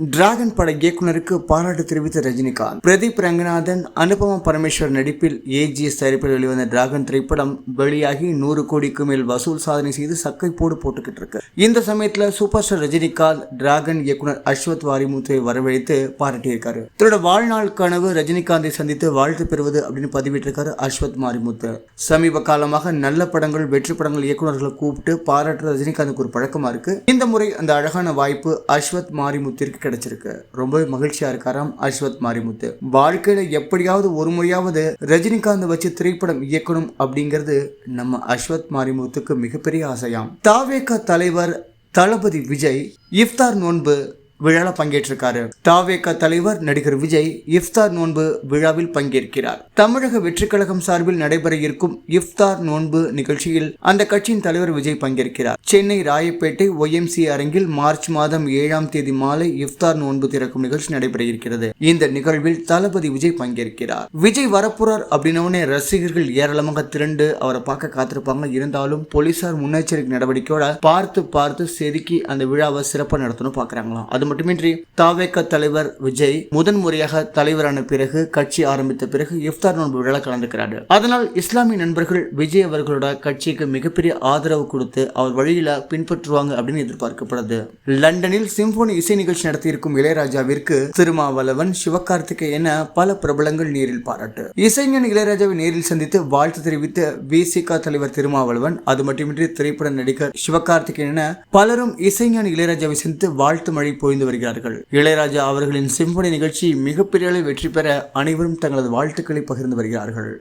Dragon பட இயக்குனருக்கு பாராட்டு தெரிவித்த ரஜினிகாந்த். பிரதீப் ரங்கநாதன், அனுபமா பரமேஸ்வர் நடிப்பில் AGS தயாரிப்பில் வெளிவந்த டிராகன் திரைப்படம் வெளியாகி 100 கோடிக்கு மேல் வசூல் சாதனை செய்து சக்கை போட்டுக்கிட்டு இருக்கு. இந்த சமயத்துல சூப்பர் ஸ்டார் ரஜினிகாந்த் டிராகன் இயக்குனர் அஸ்வத் மாரிமுத்துவை வரவழைத்து பாராட்டியிருக்காரு. தன்னோட வாழ்நாள் கனவு ரஜினிகாந்தை சந்தித்து வாழ்த்து பெறுவது அப்படின்னு பதிவிட்டிருக்காரு அஸ்வத் மாரிமுத்து. சமீப காலமாக நல்ல படங்கள், வெற்றி படங்கள் இயக்குநர்களை கூப்பிட்டு பாராட்டுற ரஜினிகாந்துக்கு ஒரு பழக்கமா இருக்கு. இந்த முறை அந்த அழகான வாய்ப்பு அஸ்வத் மாரிமுத்திற்கு கிடைச்சிருக்கு. ரொம்ப மகிழ்ச்சியா இருக்காராம் அஸ்வத் மாரிமுத்து. வாழ்க்கையில எப்படியாவது ஒரு முறையாவது ரஜினிகாந்த் வச்சு திரைப்படம் இயக்கணும் அப்படிங்கிறது நம்ம அஸ்வத் மாரிமுத்துக்கு மிகப்பெரிய ஆசையாம். தாவேக தலைவர் தளபதி விஜய் இஃப்தார் நோன்பு விழால பங்கேற்றிருக்காரு. தாவேக தலைவர் நடிகர் விஜய் இஃப்தார் நோன்பு விழாவில் பங்கேற்கிறார். தமிழக வெற்றி கழகம் சார்பில் நடைபெற இருக்கும் இஃப்தார் நோன்பு நிகழ்ச்சியில் அந்த கட்சியின் தலைவர் விஜய் பங்கேற்கிறார். சென்னை ராயப்பேட்டை YMCA அரங்கில் மார்ச் மாதம் 7ஆம் தேதி மாலை இஃப்தார் நோன்பு திறக்கும் நிகழ்ச்சி நடைபெற இருக்கிறது. இந்த நிகழ்வில் தளபதி விஜய் பங்கேற்கிறார். விஜய் வரப்போறார் அப்படின்னே ரசிகர்கள் ஏராளமாக திரண்டு அவரை பார்க்க காத்திருப்பாங்க. இருந்தாலும் போலீசார் முன்னெச்சரிக்கை நடவடிக்கையோட பார்த்து செதுக்கி அந்த விழாவை சிறப்பாக நடத்தணும் பாக்குறாங்களாம். அது மட்டுமின்றி தாவேக தலைவர் விஜய் முதன்முறையாக தலைவரான பிறகு, கட்சி ஆரம்பித்த பிறகு இஃப்தார் நோன்பு விழா கலந்துக்கிறாரு. அதனால் இஸ்லாமிய நண்பர்கள் விஜய் அவர்களோட கட்சிக்கு மிகப்பெரிய ஆதரவு கொடுத்து அவர் வழியில பின்பற்றுவாங்க அப்படின்னு எதிர்பார்க்கப்படுது. லண்டனில் சிம்போனி இசை நிகழ்ச்சி நடத்தியிருக்கும் இளையராஜாவிற்கு திருமாவளவன், சிவகார்த்திகேயன் என பல பிரபலங்கள் நேரில் பாராட்டு. இசைஞன் இளையராஜாவை நேரில் சந்தித்து வாழ்த்து தெரிவித்த VCK தலைவர் திருமாவளவன், அது மட்டுமின்றி திரைப்பட நடிகர் சிவகார்த்திகேயன் என பலரும் இசைஞன் இளையராஜாவை சந்தித்து வாழ்த்து மழை பொழிந்து வருகிறார்கள். இளையராஜா அவர்களின் சிம்பொனி நிகழ்ச்சி மிகப்பெரிய அளவில் வெற்றி பெற அனைவரும் தங்களது வாழ்த்துக்களை பகிர்ந்து வருகிறார்கள்.